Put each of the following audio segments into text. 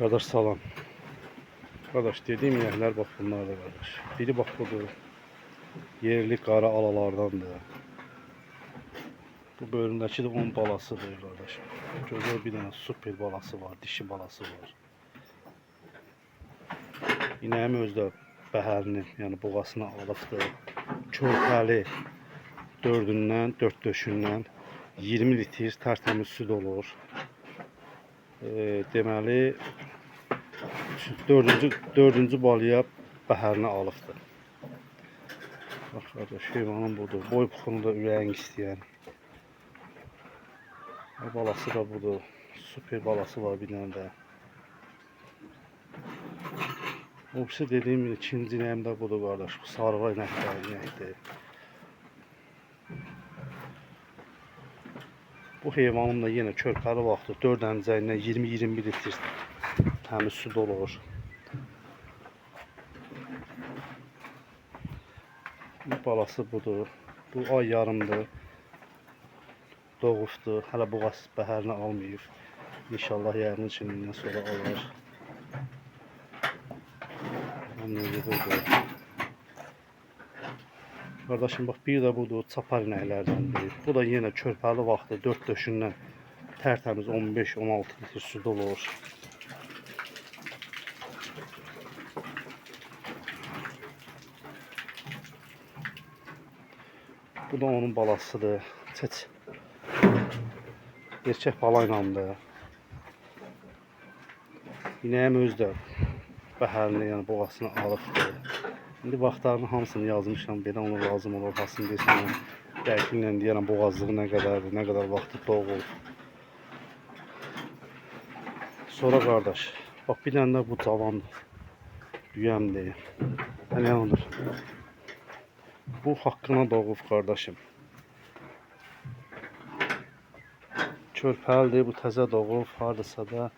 Kardeş salam. Kardeş dediğim yerler bak bunlar da kardeş. Biri bak budur. Yerli qara alalardandır. Bu bölümdəki də onun balasıdır kardeş. Gözəl bir dənə super balası var, dişi balası var. İnəyim özdə bəhərini, yəni boğasını alıbdır. Körpəli 4-dən, 4 döşündən 20 litr tərtəmiz süd olur. Deməli 4-cü balıya bəhərini alıbdır. Bax qardaş, heyvanın budur. Boy puxunu da ürəyin istəyən. Balası da budur. Super balası var bir dənə də. Obsi dediyim gibi ikinci inəyimdə budur qardaş. Bu sarıva inəkdir. Bu heyvanın da yenə körpəli vaxtı 4 əncəyindən 20-21 litr təmiz süd olur. Bu balası budur. Bu ay yarımdır. Doğubdur. Hələ boğaz bəhərini almayıb. İnşallah yarın içindən sonra alır. Kardeşim bak bir de budur çapar inəklərdəndir. Bu da yenə körpəli vaxtı 4 döşündən tərtəmiz 15-16 litr süd olur. Bu da onun balasıdır. Çeç. Erkək bala ilandır. İnəyim özdə bəhərini, yəni boğasını alıbdır. İndi vaxtlarını hamısını yazmışam. Belə ona lazım olur. Hasını desin. Dəqiqliklə deyərəm boğazlığı nə qədərdir, nə qədər vaxtı doğur. Sonra qardaş, bax bir dənə də bu cavandır. Düyəmdir. Nə olur? Bu haqqına doğub qardaşım. Körpəlidir, bu təzə doğub. Hardasa da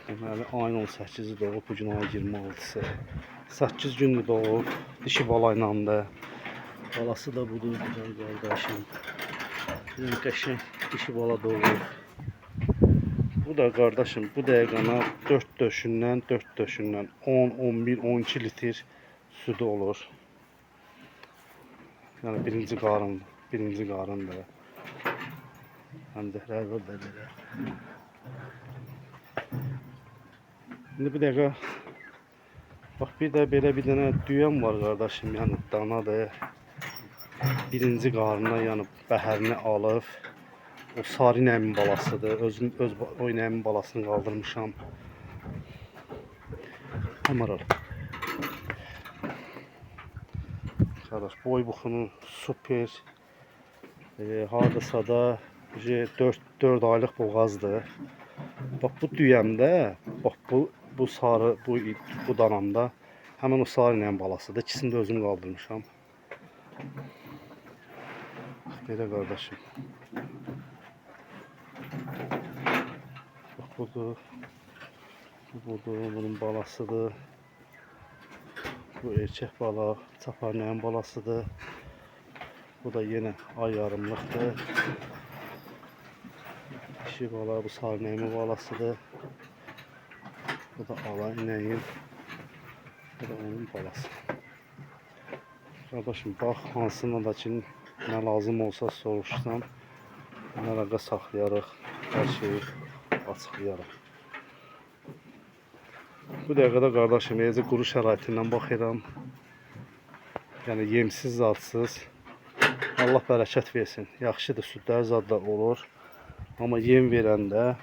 deməli ayın 18-i doğub, bu gün ayın 26-sı. 8 gündür doğub, dişi bala ilandır. Balası da budur, güzel qardaşım. Qəşəng dişi bala doğub. Bu da qardaşım, bu dəqiqəna 4 döşündən 10, 11, 12 litr südü olur. Yəni birinci qarındır. Əmdəklər var da belə. İndi bir dəqiqə bax bir də belə bir dənə düyəm var qardaşım, yəni danadır. Birinci qarnına, yəni bəhərini alıb. O sarı inəyimin balasıdır. Öz o inəyimin balasını qaldırmışam. Amaral. Qardaş boy buxunu super. Hardasa da 4 aylıq boğazdır. Bax bu düyəmdə, bax bu sarı bu danamda həmin o sarı inəyin balasıdır. İkisini də özüm qaldırmışam. Belə qardaşım. Bax budur. Bunun balasıdır. Bu erkək bala, çapar inəyin balasıdır. Bu da yenə ay yarımlıqdır. Dişi bala, bu sarı inəyimin balasıdır. Bu da ala inəyin. Bu da onun balası. Qardaşım bax hansına da ki nə lazım olsa soruşsam, əlaqə saxlayarıq, hər şeyi açıqlayarıq. Bu dəqiqədə qardaşım eləcə quru şəraitindən baxıram. Yəni yemsiz, zadsız. Allah bərəkət versin. Yaxşıdır, südlər zadla olur. Amma yem verəndə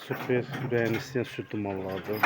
super ürəyin istəyən südlü mallardır.